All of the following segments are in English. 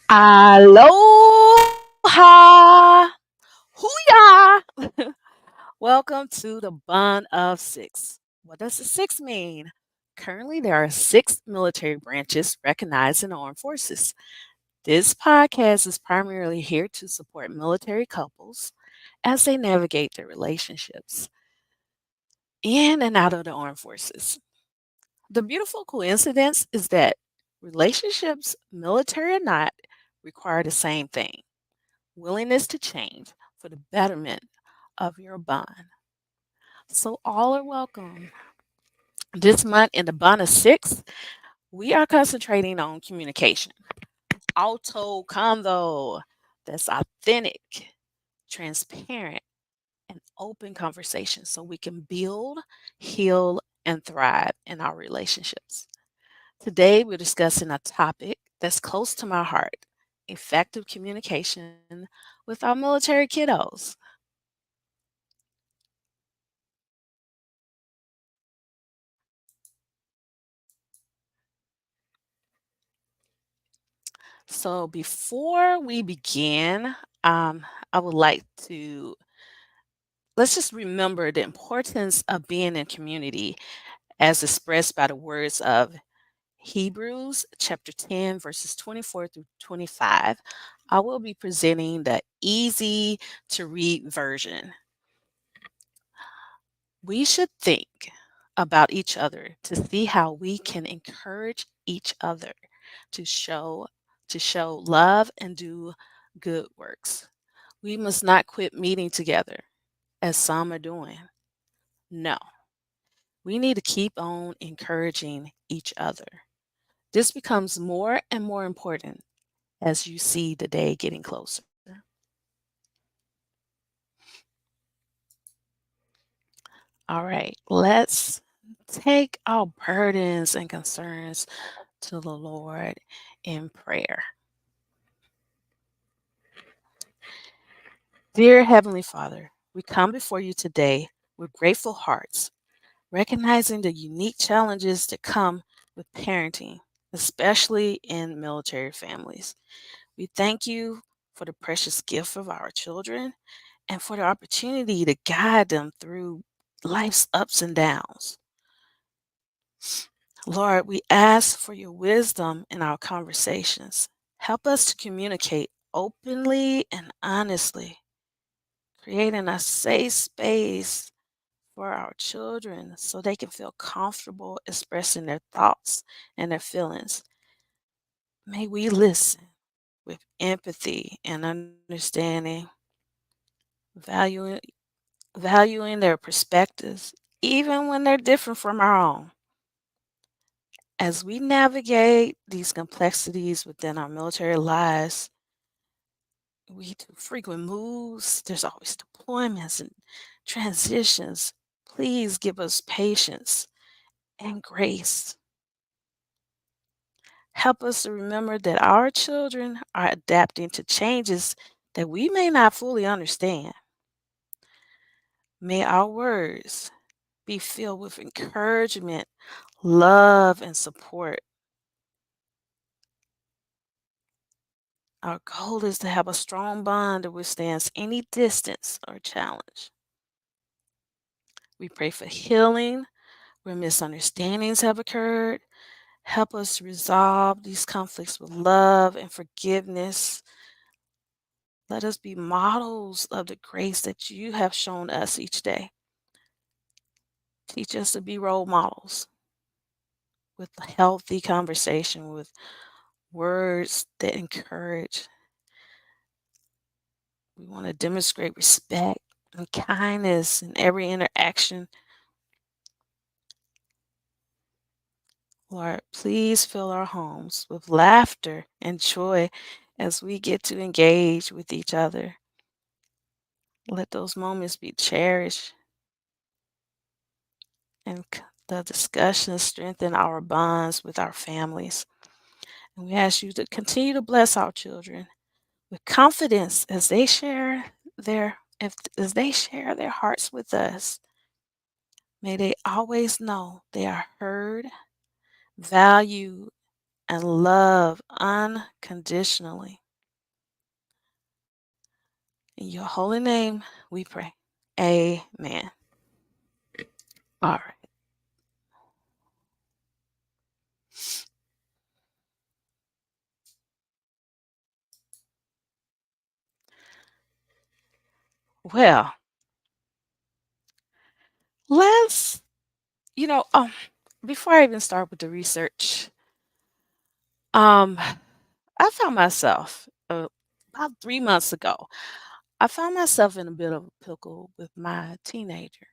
Aloha! Hooyah! Welcome to the Bond of Six. What does the six mean? Currently, there are six military branches recognized in the armed forces. This podcast is primarily here to support military couples as they navigate their relationships in and out of the armed forces. The beautiful coincidence is that relationships, military or not, require the same thing: willingness to change for the betterment of your bond. So, all are welcome. This month in the Bond of Six, we are concentrating on communication. Auto convo that's authentic, transparent, and open conversation so we can build, heal, and thrive in our relationships. Today, we're discussing a topic that's close to my heart: effective communication with our military kiddos. So, before we begin, I would like to let's just remember the importance of being in community as expressed by the words of Hebrews chapter 10, verses 24 through 25. I will be presenting the easy to read version. We should think about each other to see how we can encourage each other to show to show love and do good works. We must not quit meeting together as some are doing. No, we need to keep on encouraging each other. This becomes more and more important as you see the day getting closer. All right, let's take our burdens and concerns to the Lord in prayer. Dear Heavenly Father, we come before you today with grateful hearts, recognizing the unique challenges that come with parenting, especially in military families. We thank you for the precious gift of our children and for the opportunity to guide them through life's ups and downs. Lord, we ask for your wisdom in our conversations. Help us to communicate openly and honestly, creating a safe space for our children so they can feel comfortable expressing their thoughts and their feelings. May we listen with empathy and understanding, valuing valuing their perspectives even when they're different from our own. As we navigate these complexities within our military lives, we do frequent moves, there's always deployments and transitions. Please give us patience and grace. Help us to remember that our children are adapting to changes that we may not fully understand. May our words be filled with encouragement, love, and support. Our goal is to have a strong bond that withstands any distance or challenge. We pray for healing where misunderstandings have occurred. Help us resolve these conflicts with love and forgiveness. Let us be models of the grace that you have shown us each day. Teach us to be role models with healthy conversation, with words that encourage. We want to demonstrate respect and kindness in every interaction. Lord, please fill our homes with laughter and joy as we get to engage with each other. Let those moments be cherished and the discussions strengthen our bonds with our families. And we ask you to continue to bless our children with confidence as they share as they share their hearts with us. May they always know they are heard, valued, and loved unconditionally. In your holy name, we pray. Amen. All right. Well, let's, you know, before I even start with the research, um, I found myself about 3 months ago. I found myself in a bit of a pickle with my teenager.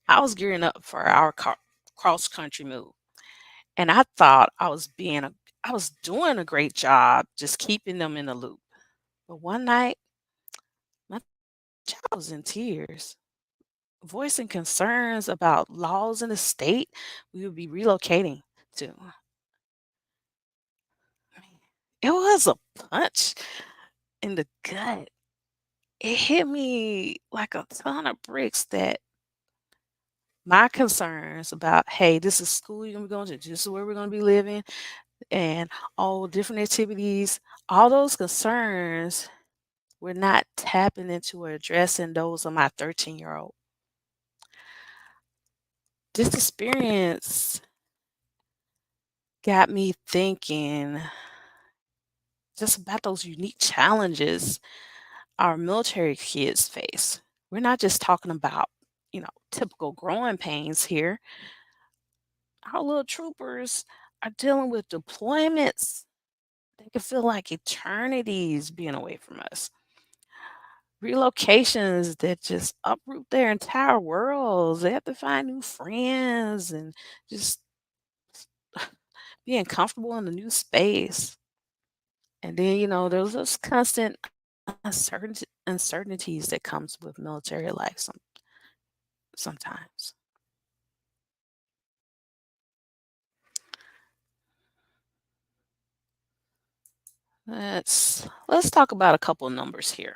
I was gearing up for our cross country move, and I thought I was doing a great job just keeping them in the loop. But one night, my child was in tears, voicing concerns about laws in the state we would be relocating to. I mean, it was a punch in the gut. It hit me like a ton of bricks that my concerns about, hey, this is school you're gonna be going to, this is where we're gonna be living, and all different activities, all those concerns were not tapping into or addressing those of my 13-year-old. This experience got me thinking just about those unique challenges our military kids face. We're not just talking about, typical growing pains here. Our little troopers are dealing with deployments. They can feel like eternities being away from us. Relocations that just uproot their entire worlds. They have to find new friends and just being comfortable in a new space. And then, there's those constant uncertainties that comes with military life sometimes. Let's talk about a couple numbers here.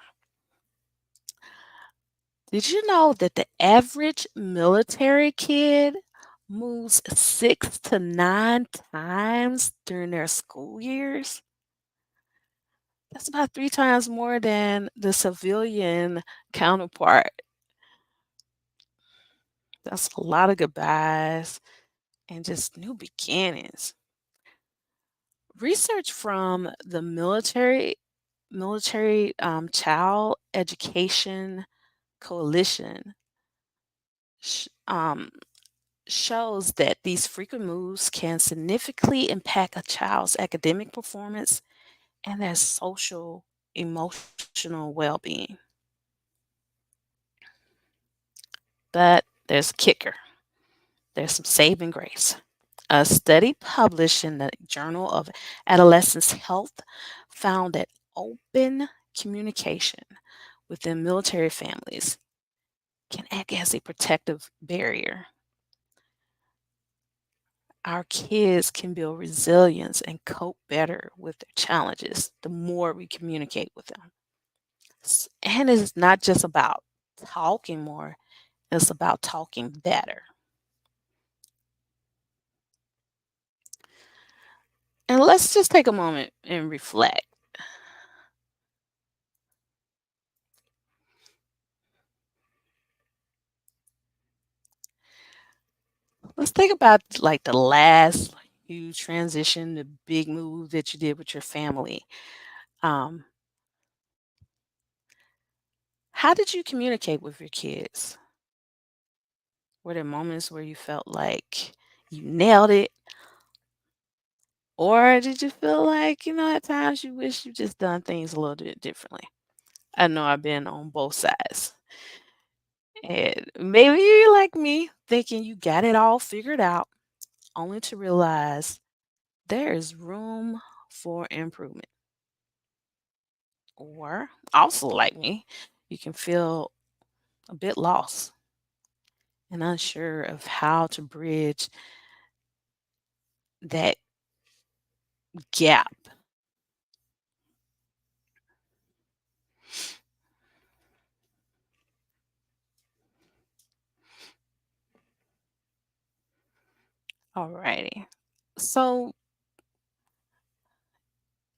Did you know that the average military kid moves 6 to 9 times during their school years? That's about 3 times more than the civilian counterpart. That's a lot of goodbyes and just new beginnings. Research from the military child education coalition sh- um, shows that these frequent moves can significantly impact a child's academic performance and their social emotional well-being. But there's a kicker. There's some saving grace. A study published in the Journal of Adolescent Health found that open communication within military families can act as a protective barrier. Our kids can build resilience and cope better with their challenges the more we communicate with them. And it's not just about talking more, it's about talking better. And let's just take a moment and reflect. Let's think about like the last you transition the big move that you did with your family. Um, how did you communicate with your kids? Were there moments where you felt like you nailed it, or did you feel like, at times you wish you just done things a little bit differently? I know I've been on both sides. And maybe you're like me, thinking you got it all figured out, only to realize there is room for improvement. Or also like me, you can feel a bit lost and unsure of how to bridge that gap. Alrighty. So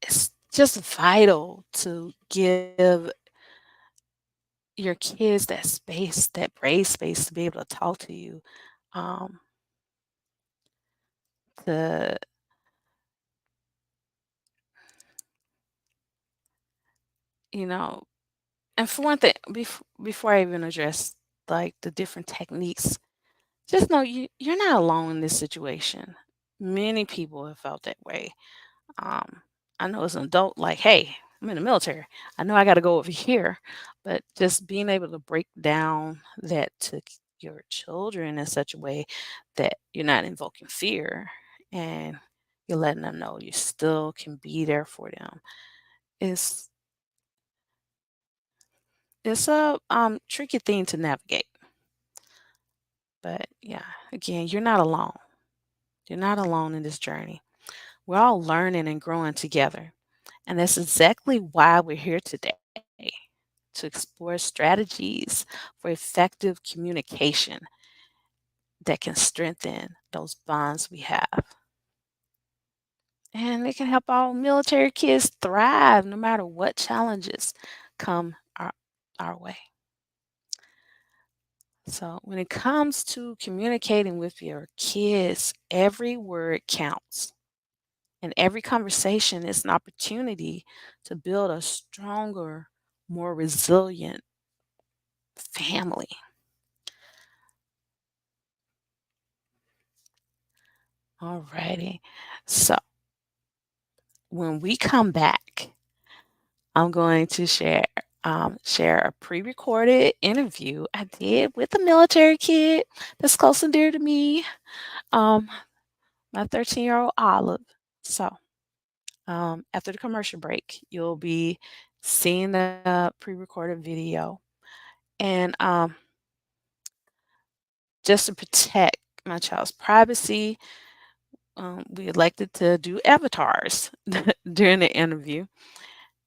it's just vital to give your kids that space, that brave space to be able to talk to you, um, to, you know, and for one thing, before I even address like the different techniques, just know you're not alone in this situation. Many people have felt that way. Um, I know as an adult, like, hey, I'm in the military. I know I got to go over here, but just being able to break down that to your children in such a way that you're not invoking fear and you're letting them know you still can be there for them is it's a tricky thing to navigate. But yeah, again, you're not alone. You're not alone in this journey. We're all learning and growing together. And that's exactly why we're here today to explore strategies for effective communication that can strengthen those bonds we have. And it can help our military kids thrive no matter what challenges come our way. So, when it comes to communicating with your kids, every word counts. And every conversation is an opportunity to build a stronger, more resilient family. Alrighty. So when we come back, I'm going to share a pre-recorded interview I did with a military kid that's close and dear to me, um, my 13-year-old Olive. So after the commercial break, you'll be seeing the pre-recorded video. And just to protect my child's privacy, we elected to do avatars during the interview.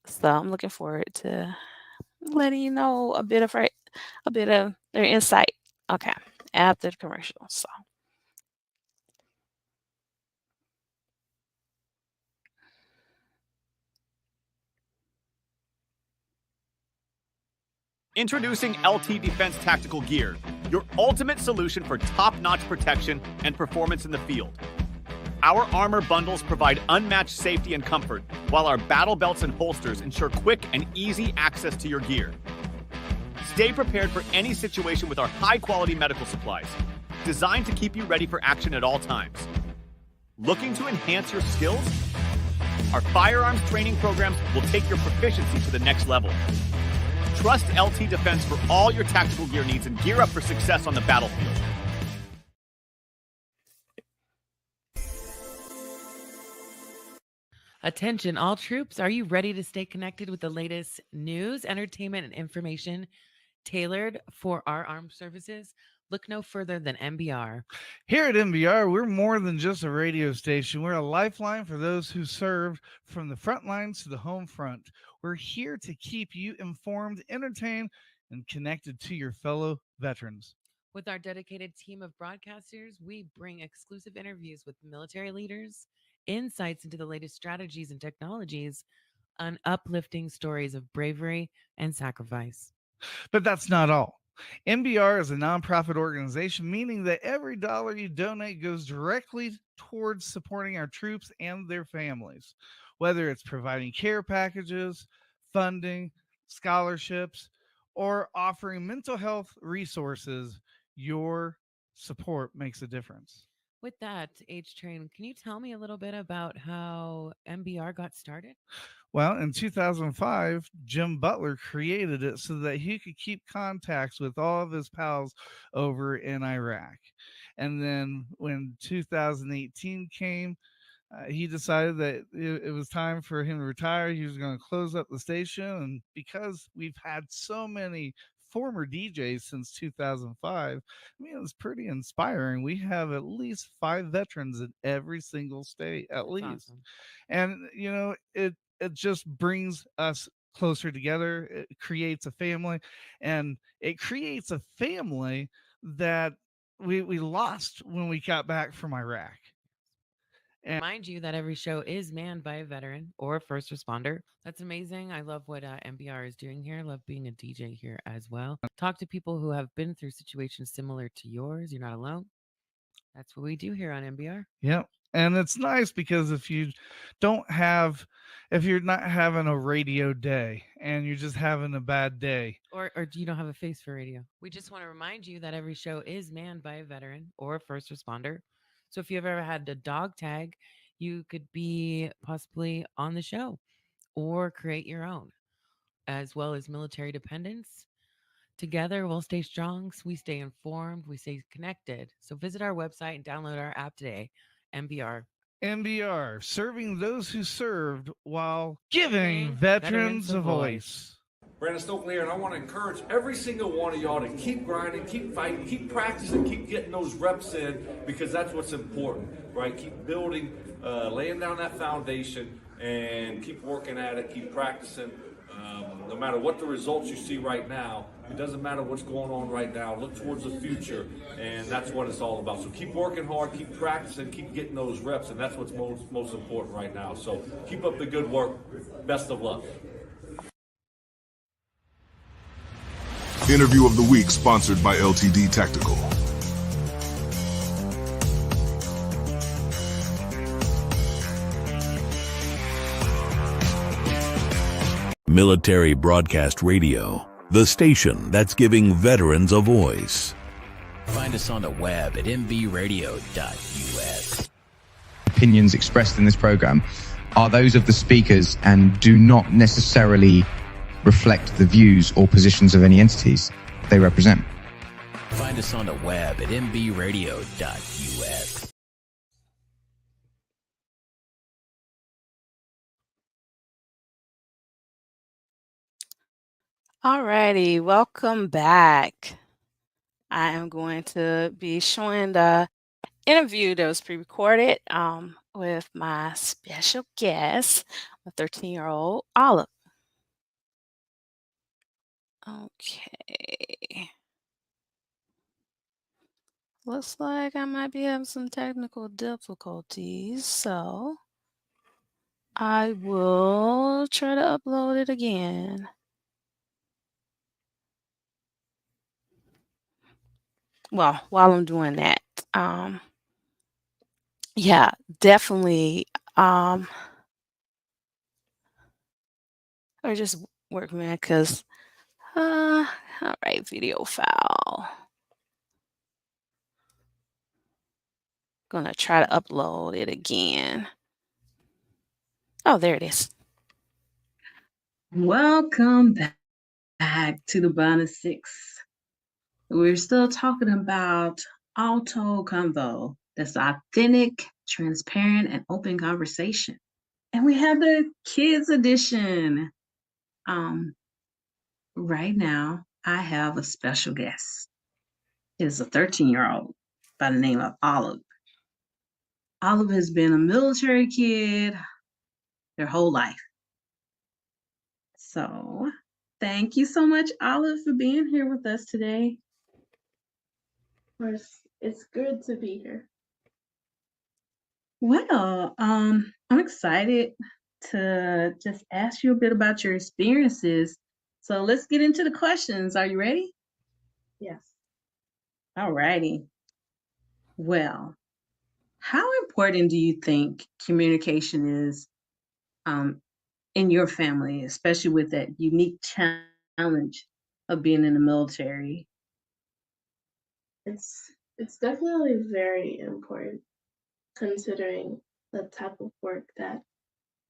So I'm looking forward to letting you know a bit of their insight. Okay, after the commercial. So Introducing LT Defense Tactical Gear, your ultimate solution for top-notch protection and performance in the field. Our armor bundles provide unmatched safety and comfort, while our battle belts and holsters ensure quick and easy access to your gear. Stay prepared for any situation with our high-quality medical supplies, designed to keep you ready for action at all times. Looking to enhance your skills? Our firearms training programs will take your proficiency to the next level. Trust LT Defense for all your tactical gear needs and gear up for success on the battlefield. Attention, all troops. Are you ready to stay connected with the latest news, entertainment, and information tailored for our armed services? Look no further than MBR. Here at MBR, we're more than just a radio station. We're a lifeline for those who served from the front lines to the home front. We're here to keep you informed, entertained, and connected to your fellow veterans. With our dedicated team of broadcasters, we bring exclusive interviews with military leaders, insights into the latest strategies and technologies, and uplifting stories of bravery and sacrifice. But that's not all. MBR is a nonprofit organization, meaning that every dollar you donate goes directly towards supporting our troops and their families, whether it's providing care packages, funding, scholarships, or offering mental health resources. Your support makes a difference. With that, H Train, can you tell me a little bit about how MBR got started? Well, in 2005, Jim Butler created it so that he could keep contacts with all of his pals over in Iraq. And then when 2018 came, he decided that it was time for him to retire. He was going to close up the station. And because we've had so many former DJs since 2005, I mean, it was pretty inspiring. We have at least 5 veterans in every single state, at That's least. awesome. And, it just brings us closer together. It creates a family, and it creates a family that we lost when we got back from Iraq. And Remind you that every show is manned by a veteran or a first responder. That's amazing. I love what MBR is doing here. I love being a DJ here as well. Talk to people who have been through situations similar to yours. You're not alone. That's what we do here on MBR. yeah, and it's nice because don't have if you're not having a radio day and you're just having a bad day. Or do you don't have a face for radio? We just want to remind you that every show is manned by a veteran or a first responder. So if you've ever had a dog tag, you could be possibly on the show or create your own, as well as military dependents. Together, we'll stay strong, we stay informed, we stay connected. So visit our website and download our app today, MBR. MBR, serving those who served while giving Giving veterans a voice. Brandon Stokely here, and I want to encourage every single one of y'all to keep grinding, keep fighting, keep practicing, keep getting those reps in, because that's what's important, right? Keep building, laying down that foundation, and keep working at it, keep practicing. No matter what the results you see right now, it doesn't matter what's going on right now. Look towards the future, and that's what it's all about. So keep working hard, keep practicing, keep getting those reps, and that's what's most important right now. So keep up the good work. Best of luck. Interview of the week sponsored by LTD Tactical. Military Broadcast Radio, the station that's giving veterans a voice. Find us on the web at mbradio.us. Opinions expressed in this program are those of the speakers and do not necessarily reflect the views or positions of any entities they represent. Find us on the web at mbradio.us. Alrighty, welcome back. I am going to be showing the interview that was pre-recorded with my special guest, a 13-year-old Olive. Okay. Looks like I might be having some technical difficulties, so I will try to upload it again. Well, while I'm doing that, yeah, definitely, or just work, man, because, all right, video file. Gonna try to upload it again. Oh, there it is. Welcome back to the Bond of Six. We're still talking about Auto Convo. That's authentic, transparent, and open conversation. And we have the kids edition. Right now, I have a special guest. It is a 13-year-old by the name of Olive. Olive has been a military kid their whole life. So thank you so much, Olive, for being here with us today. Of course, it's good to be here. Well, I'm excited to just ask you a bit about your experiences. So let's get into the questions. Are you ready? Yes. All righty. Well, how important do you think communication is um, in your family, especially with that unique challenge of being in the military? It's definitely very important considering the type of work that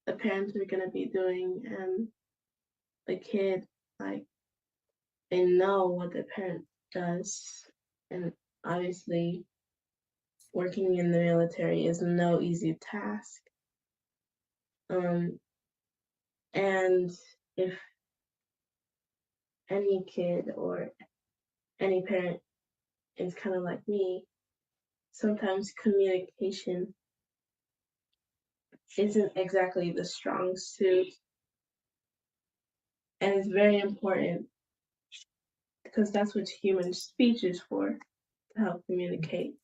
the parents are gonna be doing and the kid, like they know what the parent does. And obviously working in the military is no easy task. And if any kid or any parent is kind of like me, sometimes communication isn't exactly the strong suit, and it's very important because that's what human speech is for, to help communicate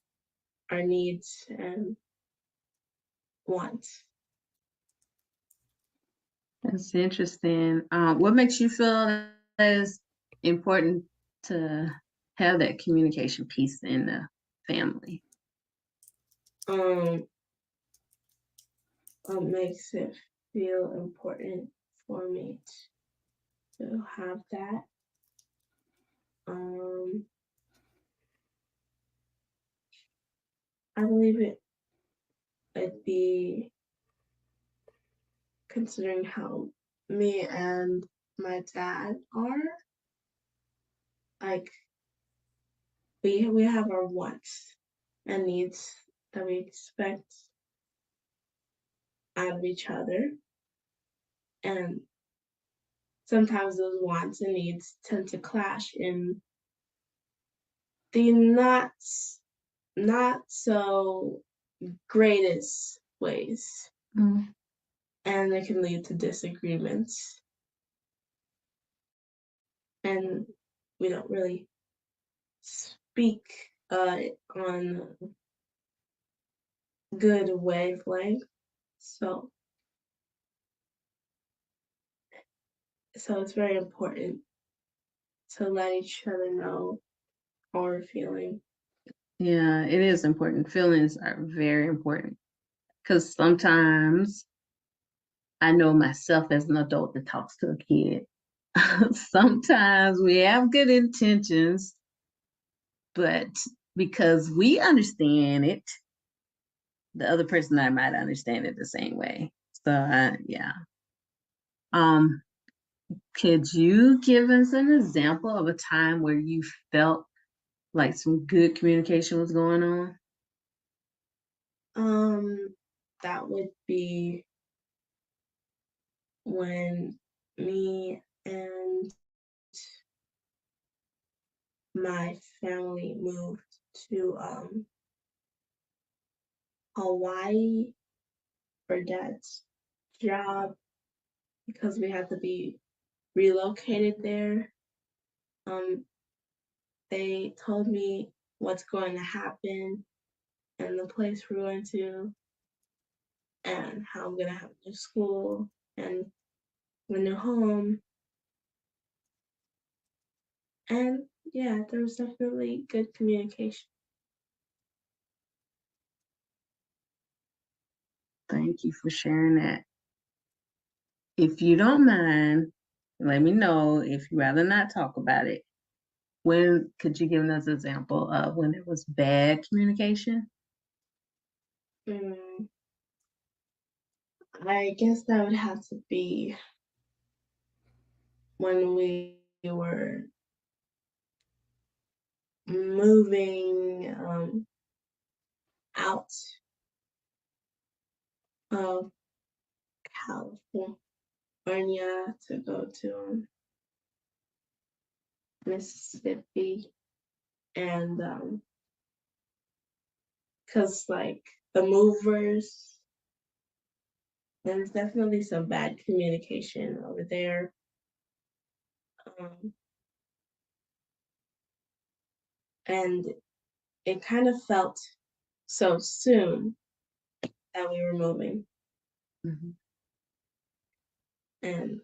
our needs and wants. That's interesting. What makes you feel that it's important to have that communication piece in the family? Um, what makes it feel important for me to have that? I believe it'd be considering how me and my dad are, like we have our wants and needs that we expect out of each other, and sometimes those wants and needs tend to clash in the not so greatest ways, and it can lead to disagreements, and we don't really speak on good wavelength. So it's very important to let each other know how we're feeling. Yeah, it is important. Feelings are very important because sometimes I know myself as an adult that talks to a kid. Sometimes we have good intentions, but because we understand it, the other person I might understand it the same way. So yeah. Could you give us an example of a time where you felt like some good communication was going on? That would be when me and my family moved to Hawaii for Dad's job because we had to be relocated there. They told me what's going to happen and the place we're going to and how I'm gonna have a new school and a new home. And yeah, there was definitely good communication. Thank you for sharing that. If you don't mind, let me know if you rather not talk about it. When could you give us an example of when it was bad communication? I guess that would have to be when we were moving out of California to go to Mississippi, and because like the movers, there's definitely some bad communication over there. And it kind of felt so soon that we were moving. And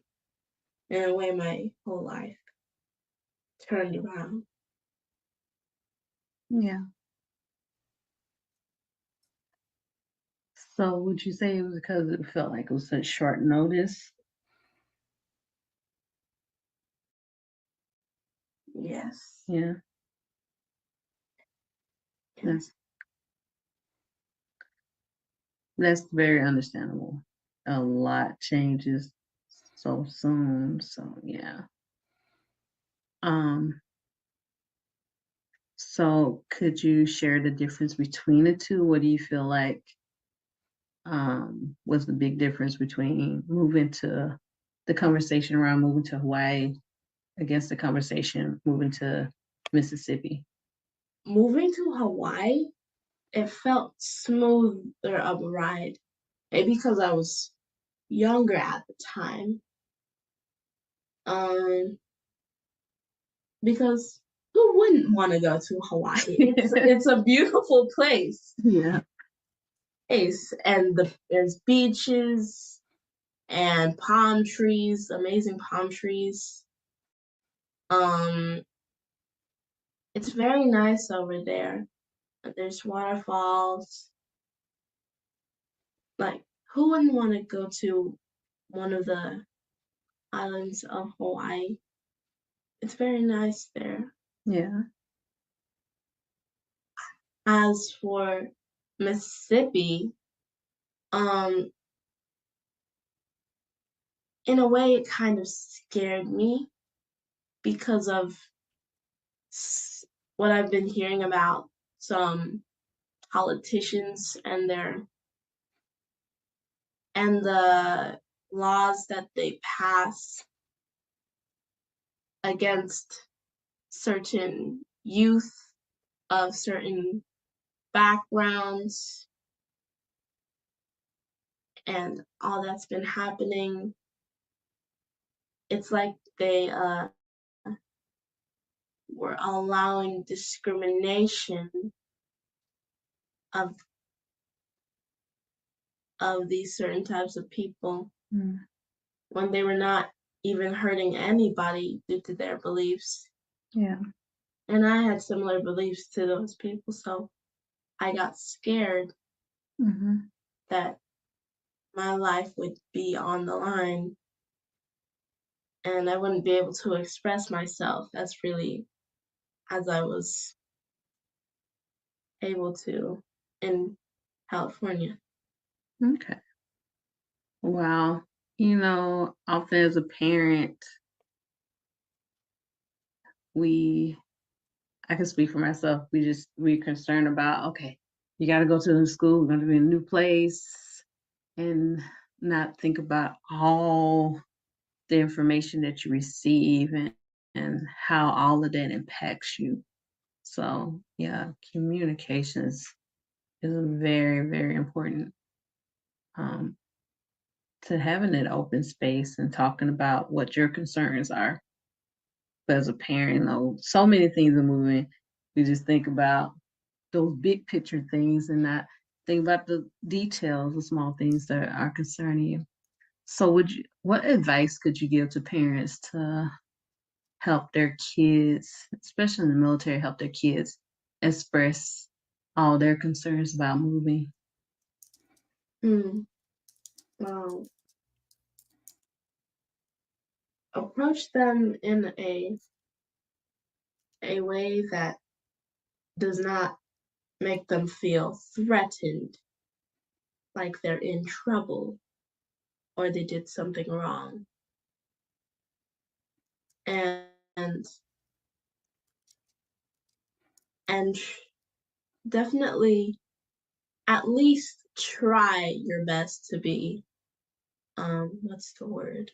in a way, my whole life turned around. Yeah. So would you say it was because it felt like it was such short notice? Yes. Yeah. That's that's very understandable. A lot changes so soon. So yeah. Um, so could you share the difference between the two? What do you feel like was the big difference between moving to the conversation around moving to Hawaii against the conversation moving to Mississippi? Moving to Hawaii, it felt smoother of a ride. Maybe because I was younger at the time. Because who wouldn't want to go to Hawaii? It's a beautiful place. Yeah. And there's beaches and palm trees, amazing palm trees. It's very nice over there. There's waterfalls. Like, who wouldn't want to go to one of the islands of Hawaii? It's very nice there. Yeah. As for Mississippi, in a way, it kind of scared me because of what I've been hearing about some politicians and the laws that they pass against certain youth of certain backgrounds and all that's been happening. It's like they were allowing discrimination of these certain types of people when they were not even hurting anybody due to their beliefs. Yeah. And I had similar beliefs to those people, so I got scared that my life would be on the line and I wouldn't be able to express myself as freely as I was able to in California. Okay. Wow. You know, often as a parent, I can speak for myself, we're concerned about, okay, you got to go to the school, we're going to be in a new place, and not think about all the information that you receive and how all of that impacts you. So yeah, communications is very, very important to having that open space and talking about what your concerns are. But as a parent, you know, so many things are moving. We just think about those big picture things and not think about the details, the small things that are concerning you. So what advice could you give to parents to help their kids, especially in the military, help their kids express all their concerns about moving? Approach them in a way that does not make them feel threatened, like they're in trouble or they did something wrong. And definitely at least try your best to be what's the word?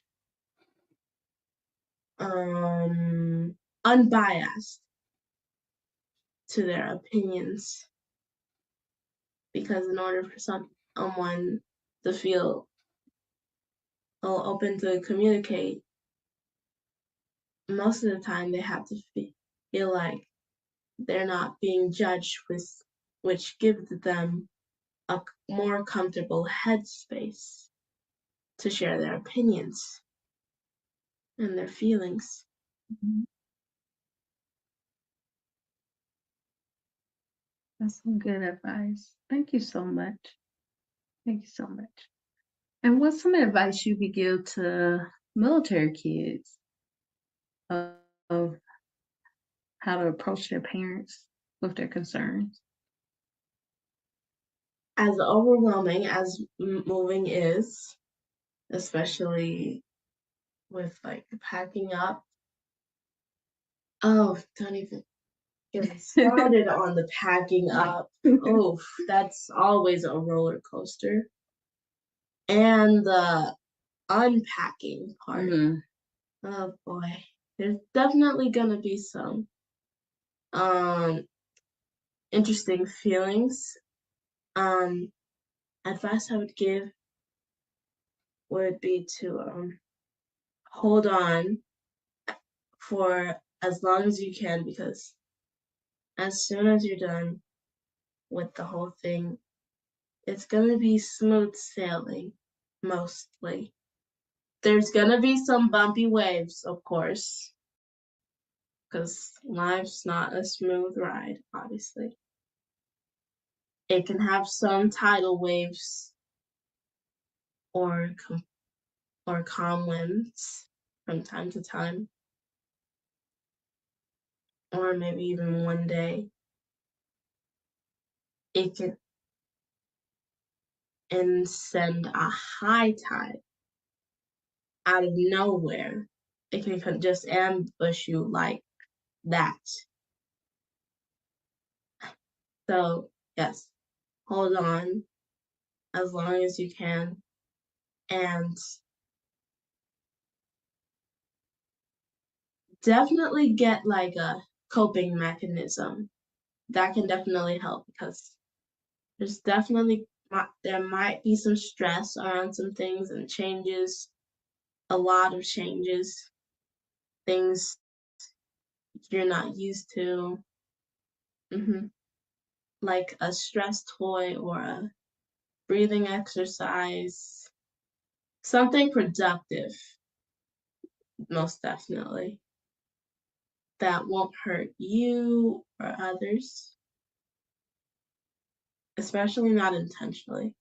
Unbiased to their opinions. Because in order for someone to feel open to communicate, most of the time they have to feel like they're not being judged, which gives them a more comfortable headspace to share their opinions and their feelings. That's some good advice. Thank you so much. Thank you so much. And what's some advice you could give to military kids of how to approach their parents with their concerns? As overwhelming as moving is, especially with like packing up. Oh, don't even get me started on the packing up. Oh, that's always a roller coaster. And the unpacking part. Oh boy, there's definitely gonna be some interesting feelings. Advice I would give would be to hold on for as long as you can, because as soon as you're done with the whole thing, it's gonna be smooth sailing, mostly. There's gonna be some bumpy waves, of course, because life's not a smooth ride, obviously. It can have some tidal waves or calm winds from time to time, or maybe even one day it can send a high tide out of nowhere. It can just ambush you like that. So yes, hold on as long as you can, and definitely get like a coping mechanism. That can definitely help, because there's definitely there might be some stress around some things and changes, a lot of changes, things you're not used to. Like a stress toy or a breathing exercise, something productive, most definitely, that won't hurt you or others, especially not intentionally.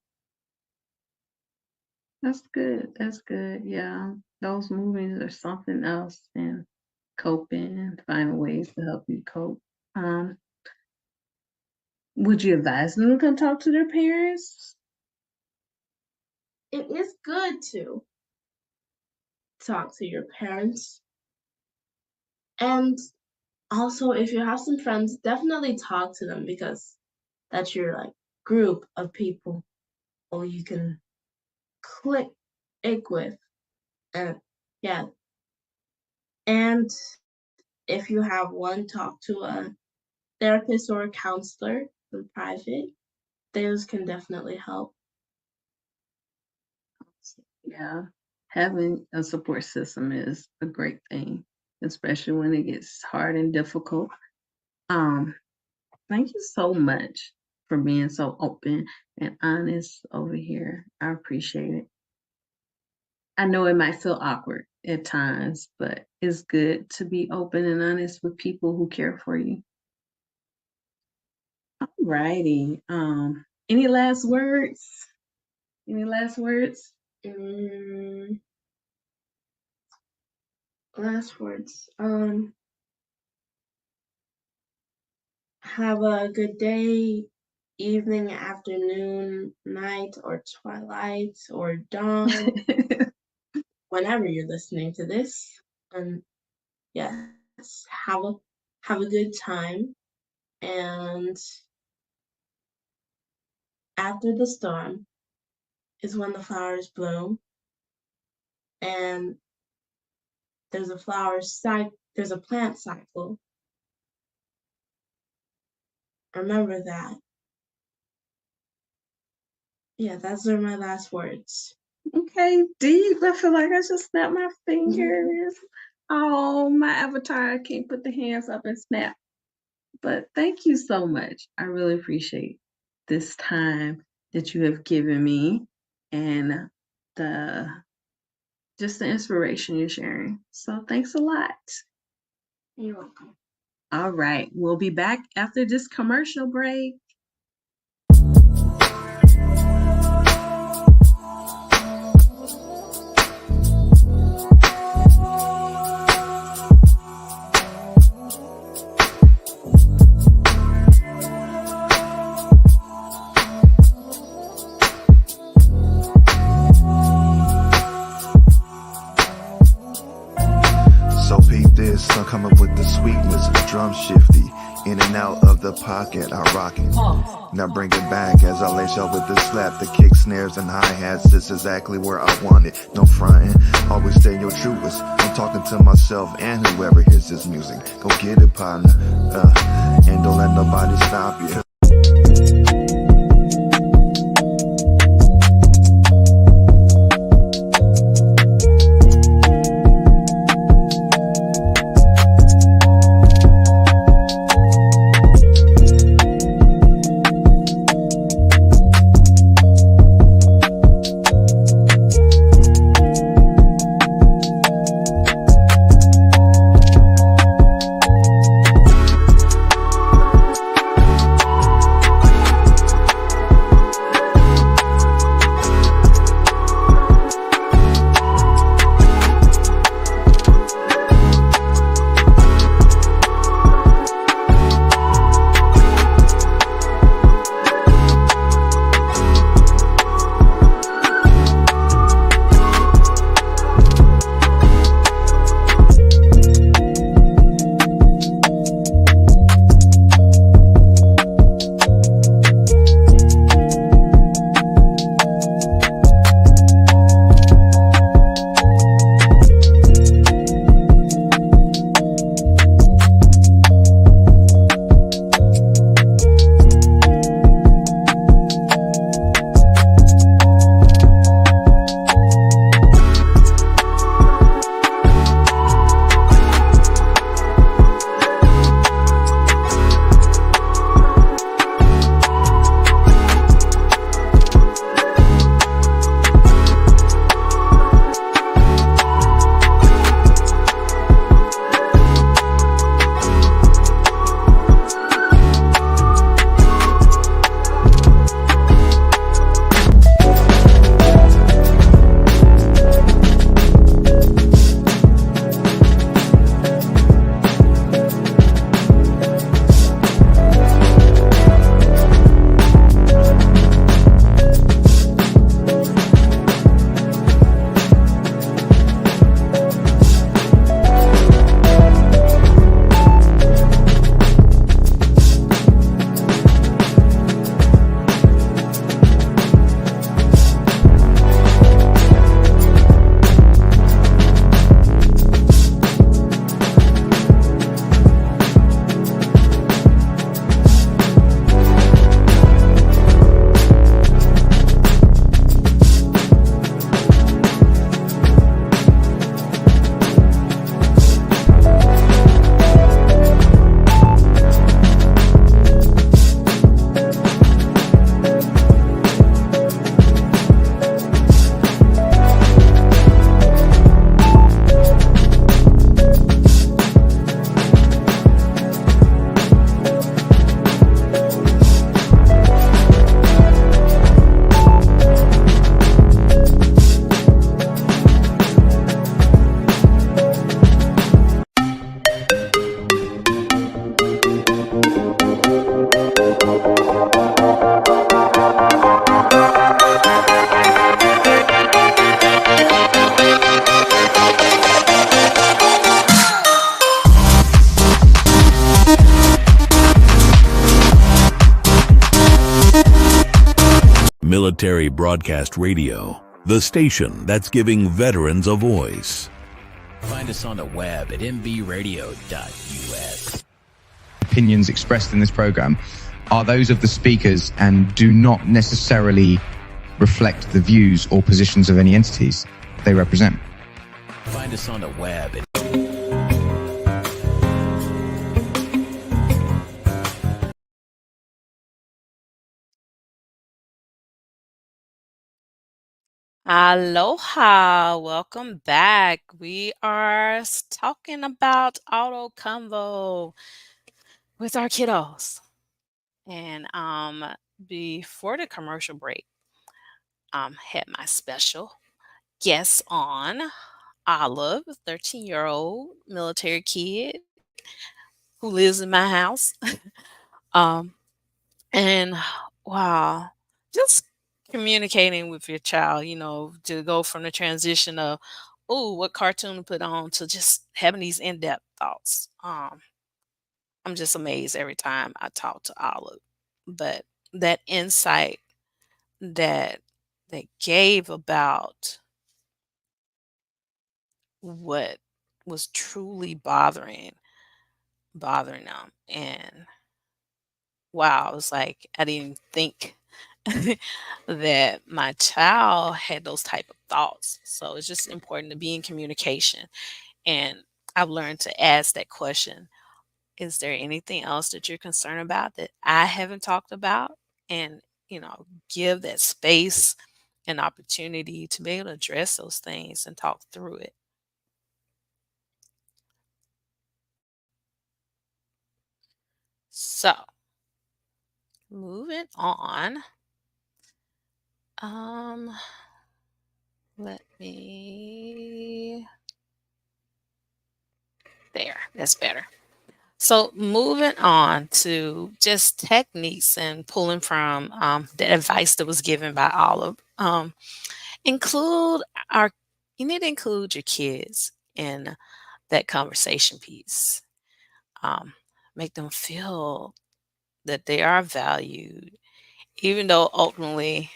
That's good. That's good. Yeah. Those movies are something else, and coping and finding ways to help you cope. Would you advise them to come talk to their parents? It is good to talk to your parents. And also, if you have some friends, definitely talk to them, because that's your like group of people who you can click with. And yeah. And if you have one, talk to a therapist or a counselor in private. Those can definitely help. Yeah. Having a support system is a great thing, especially when it gets hard and difficult. Thank you so much for being so open and honest over here. I appreciate it. I know it might feel awkward at times, but it's good to be open and honest with people who care for you. Alrighty. Any last words? Any last words? Last words. Have a good day, evening, afternoon, night, or twilight, or dawn, whenever you're listening to this. And yes, have a good time. And after the storm is when the flowers bloom, and there's a there's a plant cycle. Remember that. Yeah, those are my last words. Okay, deep. I feel like I just snapped my fingers. Oh, my avatar, I can't put the hands up and snap. But thank you so much. I really appreciate this time that you have given me, and the inspiration you're sharing. So thanks a lot. You're welcome. All right, we'll be back after this commercial break. Coming with the sweetness, drum shifty. In and out of the pocket, I rock it. Now bring it back as I lace y'all with the slap. The kick, snares, and hi-hats is exactly where I want it. No frontin', always stay your truest. I'm talking to myself and whoever hears this music. Go get it, partner. And don't let nobody stop you. Military Broadcast Radio, the station that's giving veterans a voice. Find us on the web at mbradio.us. Opinions expressed in this program are those of the speakers and do not necessarily reflect the views or positions of any entities they represent. Find us on the web at Aloha, welcome back. We are talking about auto convo with our kiddos. And before the commercial break, had my special guest on, Olive, a 13-year-old military kid who lives in my house. And wow, just communicating with your child, to go from the transition of oh, what cartoon to put on, to just having these in-depth thoughts. I'm just amazed every time I talk to Olive. But that insight that they gave about what was truly bothering them, and wow, I was like, I didn't even think that my child had those type of thoughts. So it's just important to be in communication. And I've learned to ask that question: is there anything else that you're concerned about that I haven't talked about? And, give that space and opportunity to be able to address those things and talk through it. So, moving on. Um, let me there. That's better. So, moving on to just techniques and pulling from the advice that was given by Olive. Include our You need to include your kids in that conversation piece. Um, Make them feel that they are valued, even though ultimately,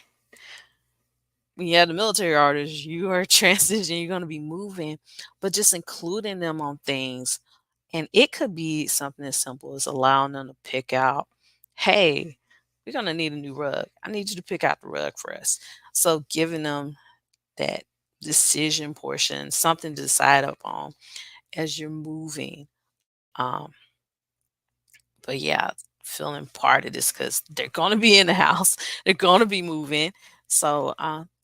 when you have the military orders, you are transitioning, you're going to be moving, but just including them on things. And it could be something as simple as allowing them to pick out, hey, we're going to need a new rug. I need you to pick out the rug for us. So giving them that decision portion, something to decide upon as you're moving. Um, but yeah, feeling part of this because they're going to be in the house, they're going to be moving. So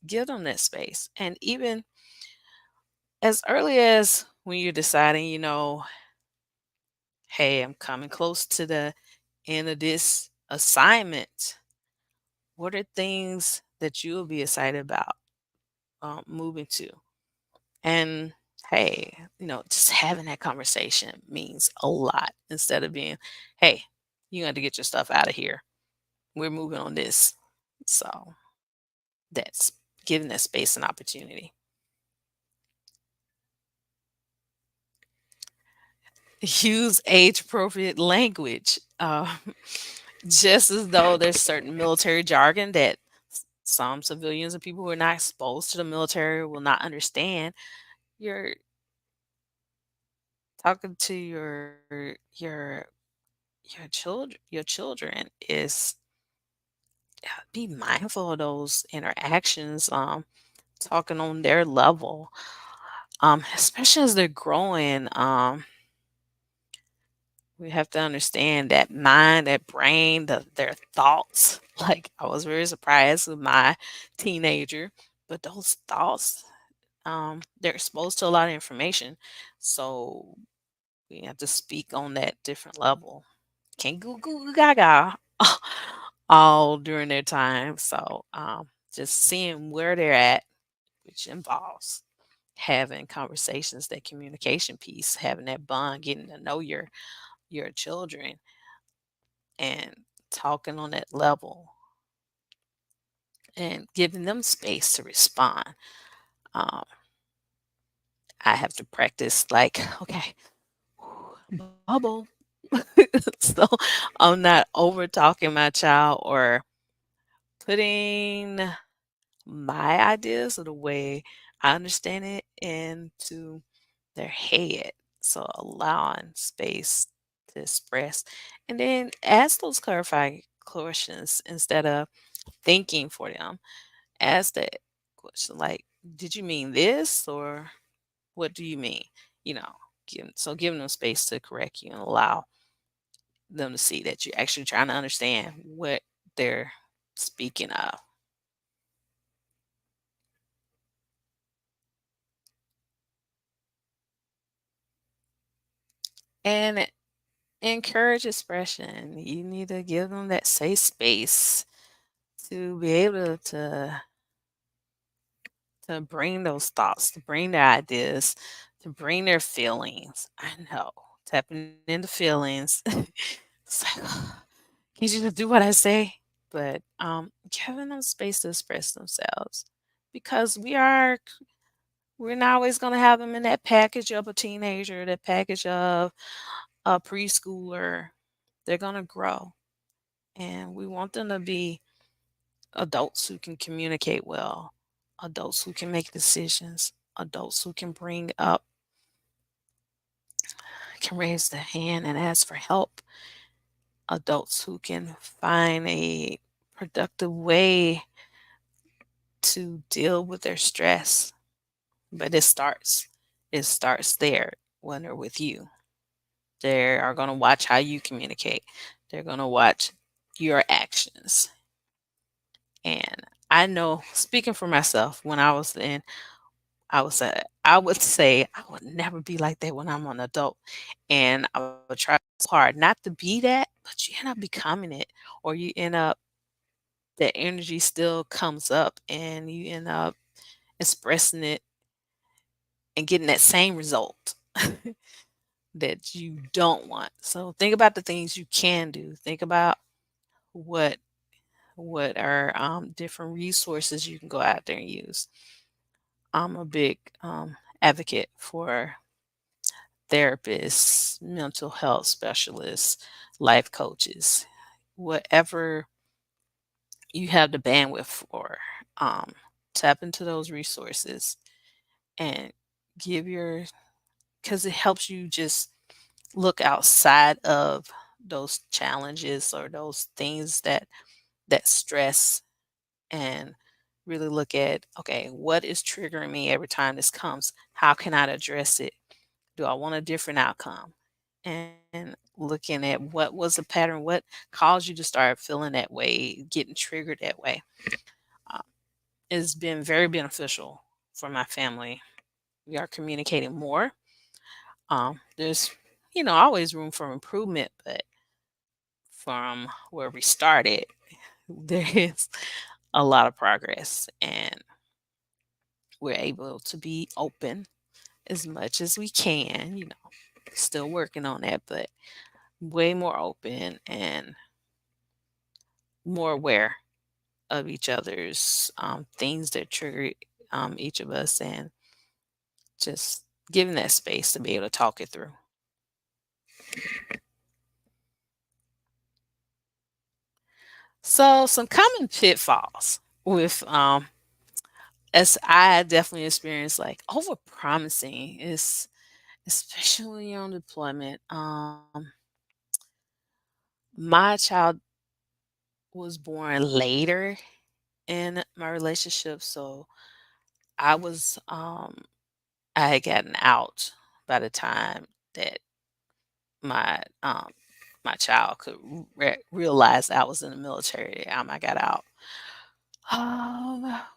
give them that space. And even as early as when you're deciding, hey, I'm coming close to the end of this assignment. What are things that you'll be excited about moving to? And hey, just having that conversation means a lot instead of being, hey, you got to get your stuff out of here. We're moving on this. So that's giving that space and opportunity. Use age appropriate language. Just as though there's certain military jargon that some civilians and people who are not exposed to the military will not understand. You're talking to your children is be mindful of those interactions, talking on their level, especially as they're growing. We have to understand that mind, that brain, their thoughts. Like, I was very surprised with my teenager, but those thoughts, they're exposed to a lot of information. So we have to speak on that different level. Can't go goo gaga all during their time. So just seeing where they're at, which involves having conversations, that communication piece, having that bond, getting to know your children and talking on that level and giving them space to respond. Um, I have to practice, like, okay, bubble. So I'm not over talking my child or putting my ideas or the way I understand it into their head. So allowing space to express and then ask those clarifying questions instead of thinking for them. Ask that question like, did you mean this, or what do you mean? You know, giving them space to correct you and allow them to see that you're actually trying to understand what they're speaking of. And encourage expression. You need to give them that safe space to be able to bring those thoughts, to bring their ideas, to bring their feelings. I know, tapping into feelings. It's like, can you just do what I say? But giving them space to express themselves because We're not always going to have them in that package of a teenager, that package of a preschooler. They're going to grow. And we want them to be adults who can communicate well, adults who can make decisions, adults who can bring up, can raise their hand and ask for help, adults who can find a productive way to deal with their stress. But it starts there when they're with you. They are going to watch how you communicate. They're going to watch your actions. And I know, speaking for myself, when I was in, I would say I would never be like that when I'm an adult, and I would try so hard not to be that, but you end up becoming it, or you end up that energy still comes up, and you end up expressing it and getting that same result that you don't want. So think about the things you can do. Think about what are different resources you can go out there and use. I'm a big advocate for therapists, mental health specialists, life coaches, whatever you have the bandwidth for. Tap into those resources and give your, because it helps you just look outside of those challenges or those things that stress, and really look at, okay, what is triggering me every time this comes? How can I address it? Do I want a different outcome? And looking at what was the pattern, what caused you to start feeling that way, getting triggered that way. Uh, it's been very beneficial for my family. We are communicating more. There's, always room for improvement, but from where we started, there is a lot of progress, and we're able to be open as much as we can, still working on that, but way more open and more aware of each other's things that trigger each of us, and just giving that space to be able to talk it through. So some common pitfalls with as I definitely experienced, like over promising is, especially when you're on deployment. My child was born later in my relationship, so I was I had gotten out by the time that my my child could realize I was in the military. I got out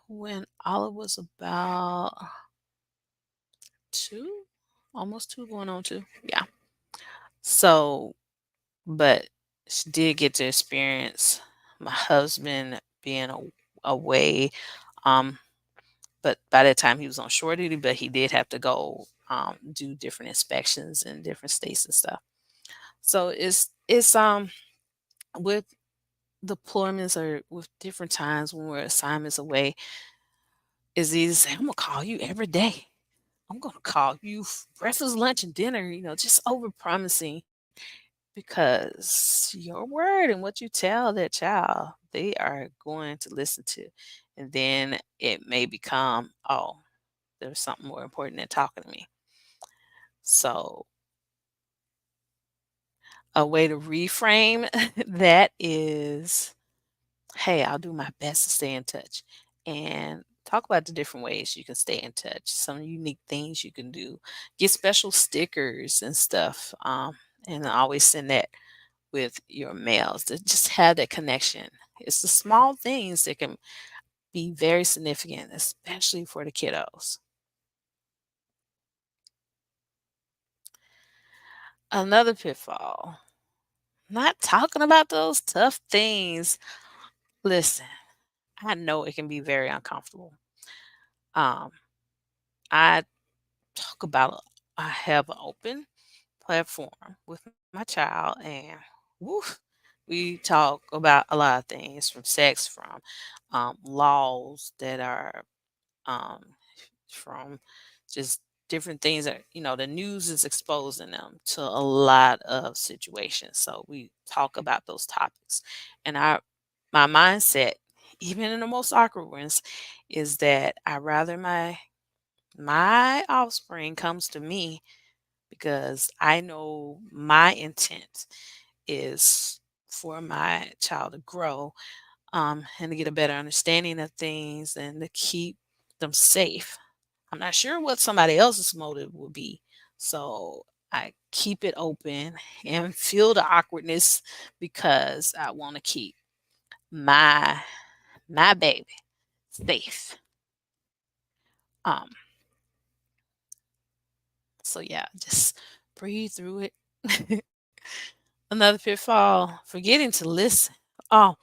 when Olive was about 2, almost 2, going on 2. Yeah. So, but she did get to experience my husband being away. But by that time he was on shore duty, but he did have to go do different inspections in different states and stuff. So it's with deployments or with different times when we're assignments away, it's easy to say, I'm gonna call you every day. I'm gonna call you breakfast, lunch, and dinner, just over promising, because your word and what you tell that child, they are going to listen to. And then it may become, oh, there's something more important than talking to me. So a way to reframe that is, hey, I'll do my best to stay in touch, and talk about the different ways you can stay in touch, some unique things you can do, get special stickers and stuff, and always send that with your mails to just have that connection. It's the small things that can be very significant, especially for the kiddos. Another pitfall, not talking about those tough things. Listen, I know it can be very uncomfortable. Um, I talk about, I have an open platform with my child, and woo, we talk about a lot of things, from sex, from laws that are um, from just different things that, the news is exposing them to a lot of situations. So we talk about those topics. And my mindset, even in the most awkward ones, is that I rather my offspring comes to me because I know my intent is for my child to grow, and to get a better understanding of things and to keep them safe. I'm not sure what somebody else's motive would be. So I keep it open and feel the awkwardness because I want to keep my baby safe. So yeah, just breathe through it. Another pitfall, forgetting to listen. Oh,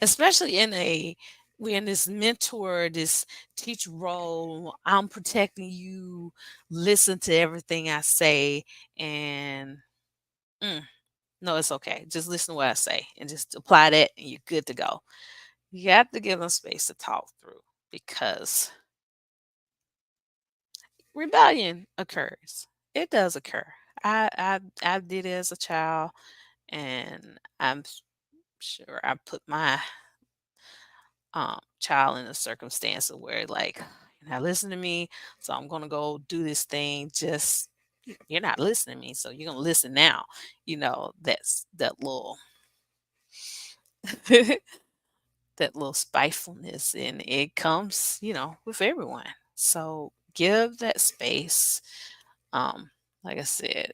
especially we're in this mentor, this teacher role. I'm protecting you. Listen to everything I say, and no, it's okay. Just listen to what I say, and just apply that, and you're good to go. You have to give them space to talk through because rebellion occurs. It does occur. I did it as a child, and I'm sure I put my child in a circumstance of where like, you're not listening to me, so I'm gonna go do this thing. Just you're not listening to me, so you're gonna listen now. That's that little that little spitefulness, and it comes, with everyone. So give that space. Like I said,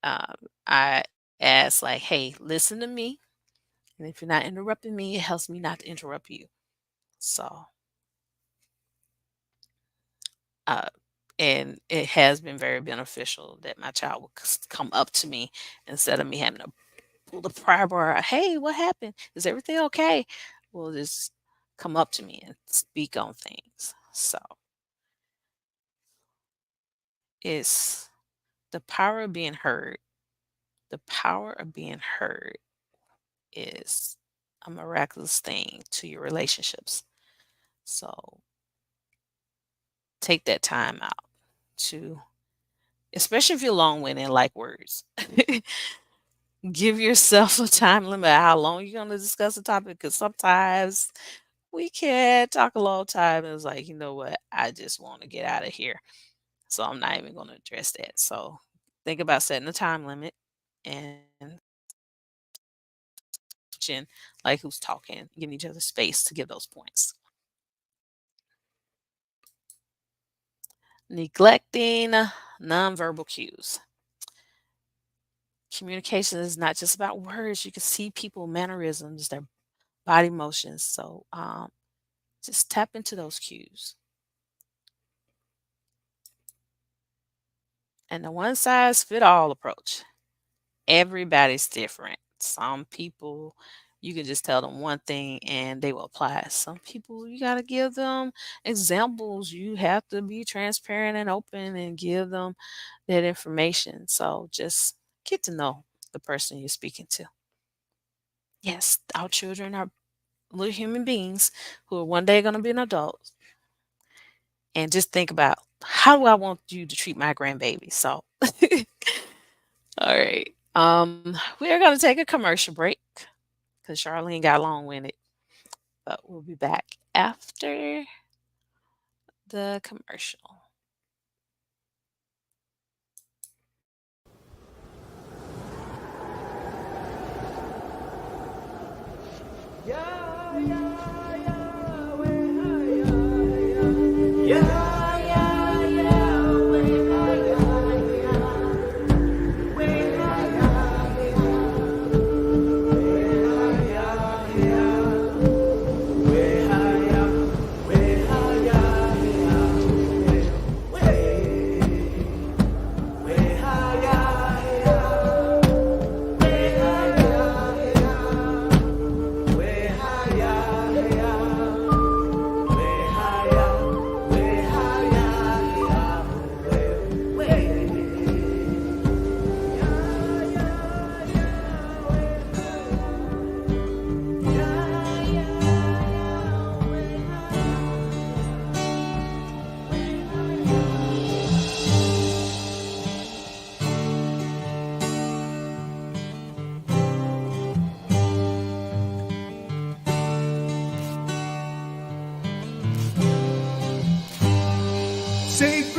I ask like, hey, listen to me. And if you're not interrupting me, it helps me not to interrupt you. So, and it has been very beneficial that my child will come up to me instead of me having to pull the pry bar out. Hey, what happened? Is everything okay? Will just come up to me and speak on things. So, it's the power of being heard. The power of being heard is a miraculous thing to your relationships. So take that time out to, especially if you're long-winded and like words, give yourself a time limit how long you're going to discuss a topic, because sometimes we can talk a long time and it's like, you know what, I just want to get out of here. So I'm not even going to address that. So think about setting a time limit and like who's talking, giving each other space to give those points. Neglecting nonverbal cues. Communication is not just about words. You can see people mannerisms, their body motions. So just tap into those cues. And the one size fit all approach. Everybody's different. Some people, you can just tell them one thing and they will apply it. Some people, you got to give them examples. You have to be transparent and open and give them that information. So just get to know the person you're speaking to. Yes, our children are little human beings who are one day going to be an adult. And just think about, how do I want you to treat my grandbaby? So, all right. We're going to take a commercial break because Charlene got long-winded. But we'll be back after the commercial.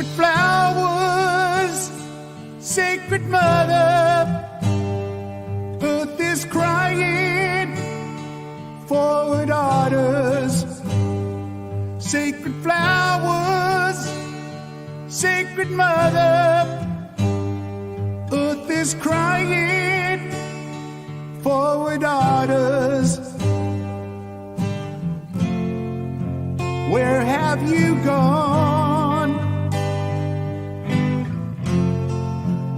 Sacred flowers, sacred mother, earth is crying for her daughters. Sacred flowers, sacred mother, earth is crying for her daughters. Where have you gone?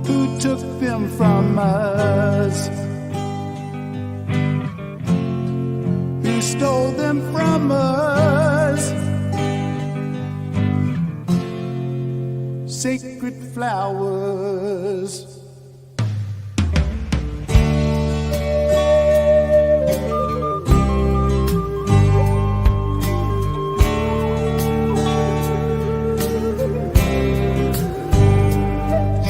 Who took them from us? Who stole them from us? Sacred flowers.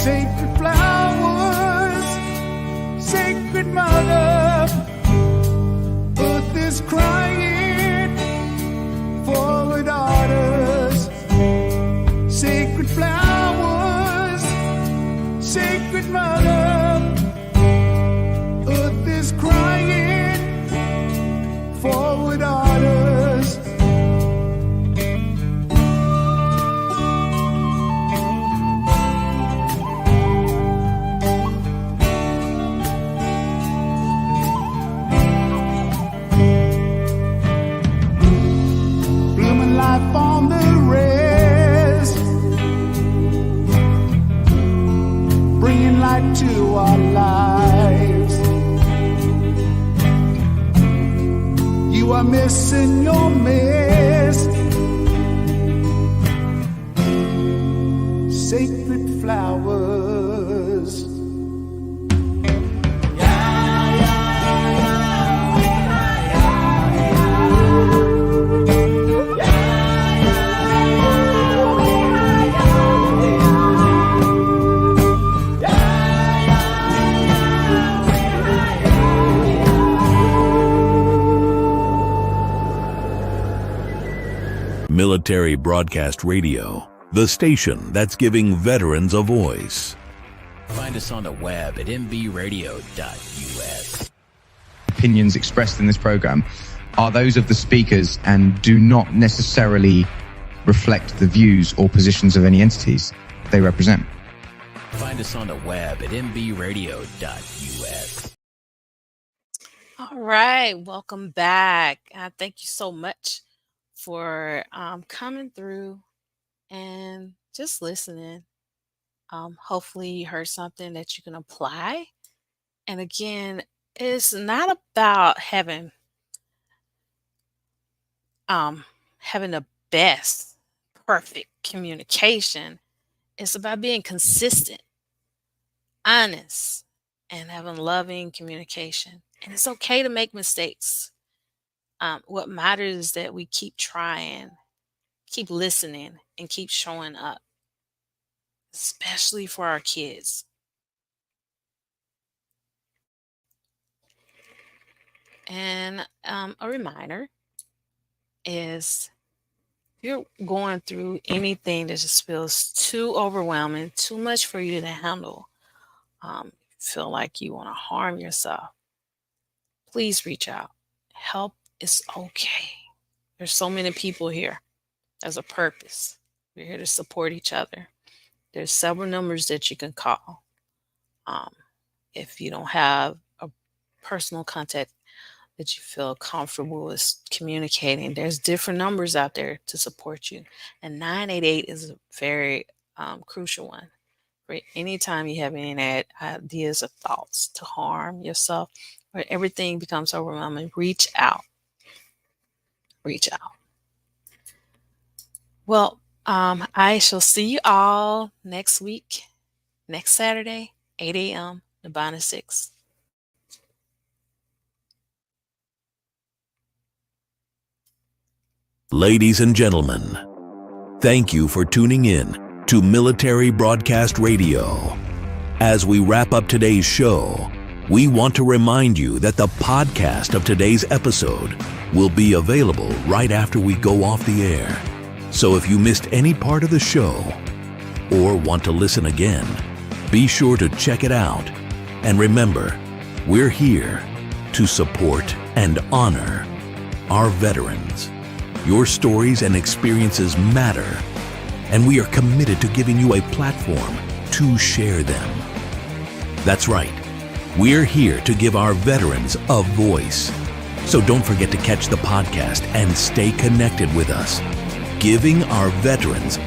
Sacred flowers, sacred mother, earth is crying for her daughters. Sacred flowers, sacred mother, earth is crying for her daughters. Blooming life on the res, bringing light to our lives. You are missing your mist. Sacred flowers. Military Broadcast Radio, the station that's giving veterans a voice. Find us on the web at mbradio.us. Opinions expressed in this program are those of the speakers and do not necessarily reflect the views or positions of any entities they represent. Find us on the web at mbradio.us. All right, welcome back. Thank you so much for coming through and just listening. Hopefully you heard something that you can apply. And again, it's not about having the best, perfect communication. It's about being consistent, honest, and having loving communication. And it's okay to make mistakes. What matters is that we keep trying, keep listening, and keep showing up, especially for our kids. And a reminder is if you're going through anything that just feels too overwhelming, too much for you to handle, feel like you want to harm yourself, please reach out. Help is okay. There's so many people here. There's a purpose. We're here to support each other. There's several numbers that you can call. If you don't have a personal contact that you feel comfortable with communicating, there's different numbers out there to support you. And 988 is a very crucial one. For anytime you have any ideas or thoughts to harm yourself, or everything becomes overwhelming, reach out. Reach out. Well, I shall see you all next week, next Saturday, 8 a.m., Nibbana 6. Ladies and gentlemen, thank you for tuning in to Military Broadcast Radio. As we wrap up today's show, we want to remind you that the podcast of today's episode will be available right after we go off the air. So if you missed any part of the show, or want to listen again, be sure to check it out. And remember, we're here to support and honor our veterans. Your stories and experiences matter, and we are committed to giving you a platform to share them. That's right. We're here to give our veterans a voice. So don't forget to catch the podcast and stay connected with us. Giving our veterans